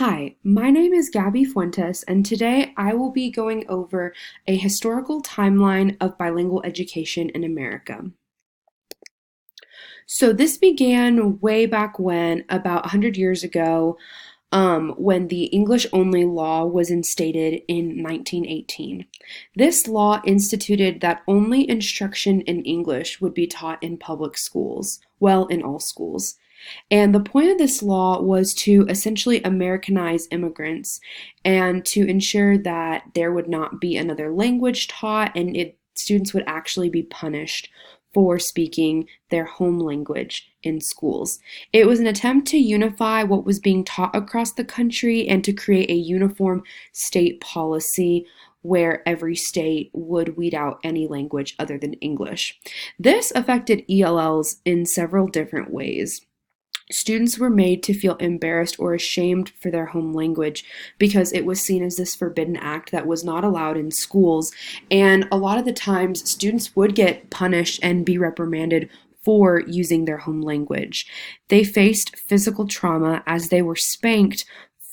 Hi, my name is Gabby Fuentes, and today I will be going over a historical timeline of bilingual education in America. So, this began way back when, about 100 years ago, when the English only law was instated in 1918. This law instituted that only instruction in English would be taught in public schools, well, in all schools. And the point of this law was to essentially Americanize immigrants and to ensure that there would not be another language taught and students would actually be punished for speaking their home language in schools. It was an attempt to unify what was being taught across the country and to create a uniform state policy where every state would weed out any language other than English. This affected ELLs in several different ways. Students were made to feel embarrassed or ashamed for their home language because it was seen as this forbidden act that was not allowed in schools. And a lot of the times, students would get punished and be reprimanded for using their home language. They faced physical trauma as they were spanked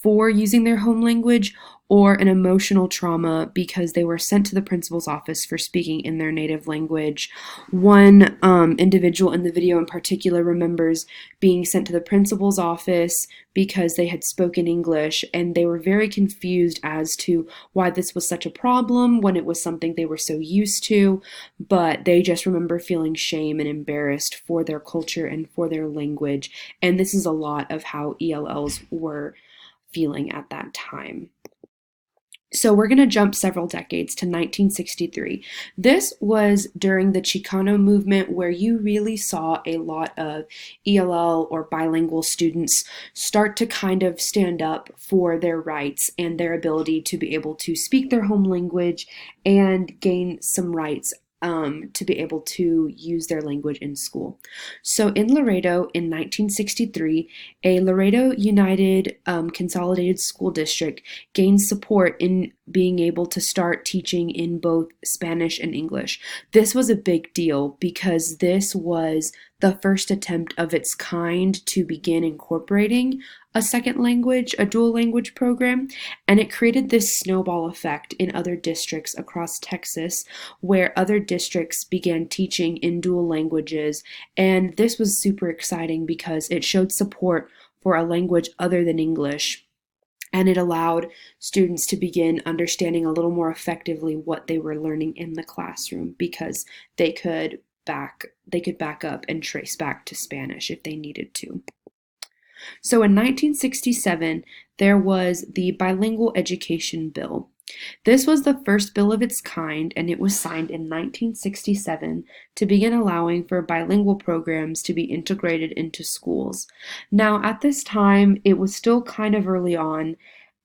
for using their home language, or an emotional trauma because they were sent to the principal's office for speaking in their native language. One individual in the video in particular remembers being sent to the principal's office because they had spoken English, and they were very confused as to why this was such a problem when it was something they were so used to, but they just remember feeling shame and embarrassed for their culture and for their language, and this is a lot of how ELLs were feeling at that time. So we're going to jump several decades to 1963. This was during the Chicano movement where you really saw a lot of ELL or bilingual students start to kind of stand up for their rights and their ability to be able to speak their home language and gain some rights to be able to use their language in school. So in Laredo in 1963, a Laredo United Consolidated School District gained support in being able to start teaching in both Spanish and English. This was a big deal because this was the first attempt of its kind to begin incorporating a second language, a dual language program, and it created this snowball effect in other districts across Texas where other districts began teaching in dual languages, and this was super exciting because it showed support for a language other than English. And it allowed students to begin understanding a little more effectively what they were learning in the classroom because they could back up and trace back to Spanish if they needed to. So in 1967, there was the Bilingual Education Bill. This was the first bill of its kind, and it was signed in 1967 to begin allowing for bilingual programs to be integrated into schools. Now, at this time, it was still kind of early on,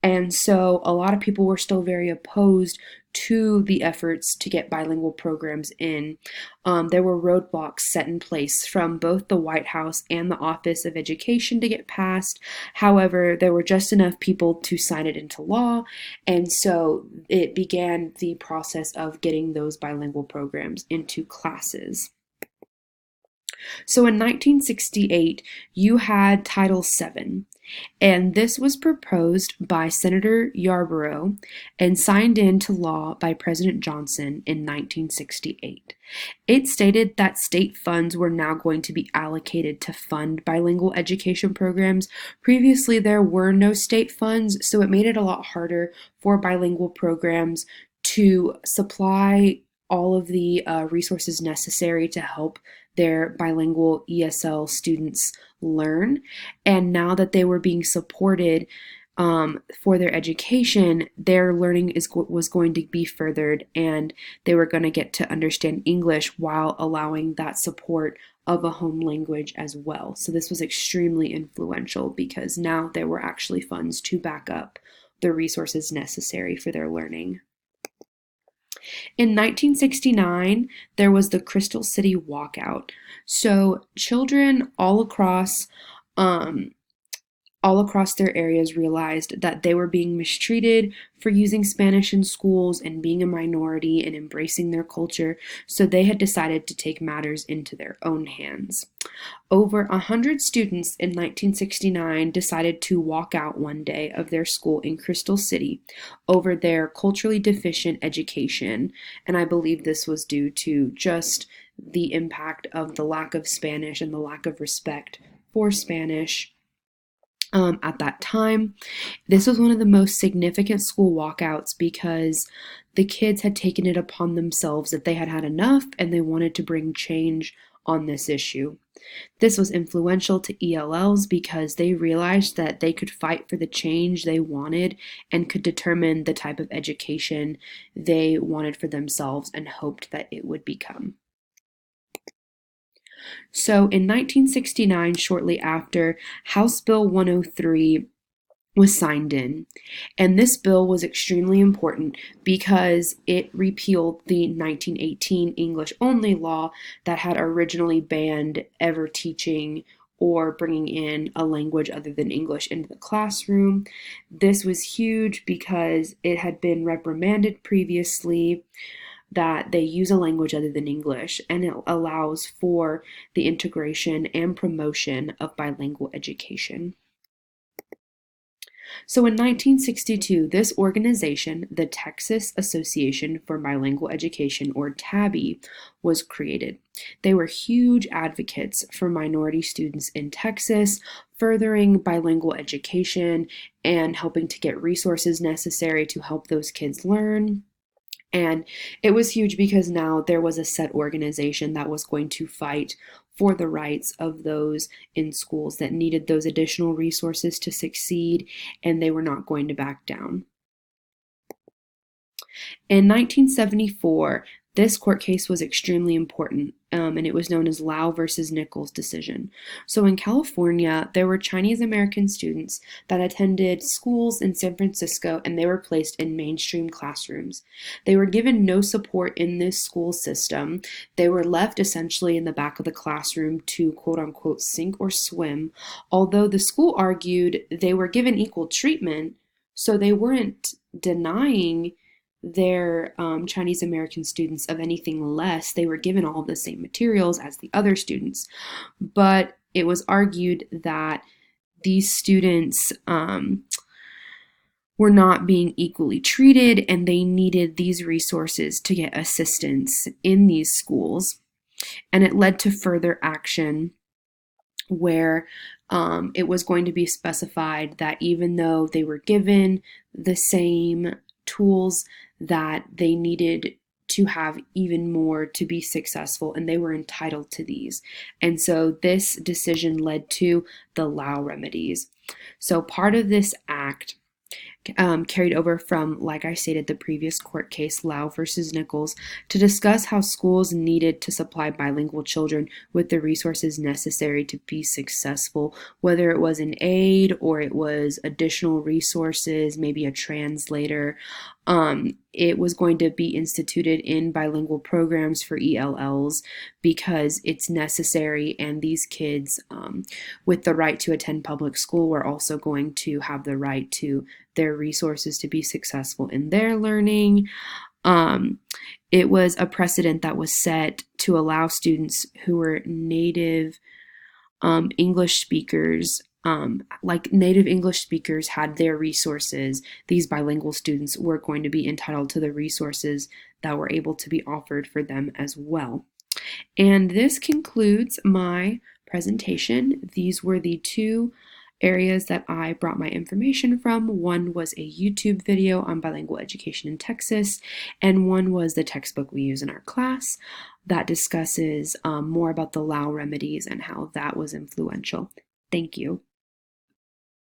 and so a lot of people were still very opposed to the efforts to get bilingual programs in. There were roadblocks set in place from both the White House and the Office of Education to get passed. However, there were just enough people to sign it into law, and so it began the process of getting those bilingual programs into classes. So in 1968, you had Title VII, and this was proposed by Senator Yarborough and signed into law by President Johnson in 1968. It stated that state funds were now going to be allocated to fund bilingual education programs. Previously, there were no state funds, so it made it a lot harder for bilingual programs to supply all of the resources necessary to help their bilingual ESL students learn. And now that they were being supported for their education, their learning was going to be furthered, and they were going to get to understand English while allowing that support of a home language as well. So this was extremely influential because now there were actually funds to back up the resources necessary for their learning. In 1969, there was the Crystal City Walkout. So children all across all across their areas realized that they were being mistreated for using Spanish in schools and being a minority and embracing their culture, so they had decided to take matters into their own hands. Over 100 students in 1969 decided to walk out one day of their school in Crystal City over their culturally deficient education, and I believe this was due to just the impact of the lack of Spanish and the lack of respect for Spanish at that time. This was one of the most significant school walkouts because the kids had taken it upon themselves that they had had enough and they wanted to bring change on this issue. This was influential to ELLs because they realized that they could fight for the change they wanted and could determine the type of education they wanted for themselves and hoped that it would become. So in 1969, shortly after, House Bill 103 was signed in. And this bill was extremely important because it repealed the 1918 English only law that had originally banned ever teaching or bringing in a language other than English into the classroom. This was huge because it had been reprimanded previously that they use a language other than English, and it allows for the integration and promotion of bilingual education. So in 1962, this organization, the Texas Association for Bilingual Education, or TABI, was created. They were huge advocates for minority students in Texas, furthering bilingual education and helping to get resources necessary to help those kids learn. And it was huge because now there was a set organization that was going to fight for the rights of those in schools that needed those additional resources to succeed, and they were not going to back down. In 1974, this court case was extremely important, and it was known as Lau versus Nichols decision. So in California, there were Chinese American students that attended schools in San Francisco, and they were placed in mainstream classrooms. They were given no support in this school system. They were left essentially in the back of the classroom to quote unquote sink or swim, although the school argued they were given equal treatment, so they weren't denying their Chinese American students of anything less. They were given all of the same materials as the other students. But it was argued that these students were not being equally treated and they needed these resources to get assistance in these schools. And it led to further action where it was going to be specified that even though they were given the same tools, that they needed to have even more to be successful, and they were entitled to these. And so this decision led to the Lau remedies. So part of this act carried over from, like I stated, the previous court case, Lau versus Nichols, to discuss how schools needed to supply bilingual children with the resources necessary to be successful, whether it was an aid or it was additional resources, maybe a translator. It was going to be instituted in bilingual programs for ELLs because it's necessary, and these kids with the right to attend public school were also going to have the right to their resources to be successful in their learning. It was a precedent that was set to allow students who were native English speakers, like native English speakers had their resources, these bilingual students were going to be entitled to the resources that were able to be offered for them as well. And this concludes my presentation. These were the two areas that I brought my information from. One was a YouTube video on bilingual education in Texas, and one was the textbook we use in our class that discusses more about the Lau remedies and how that was influential. Thank you.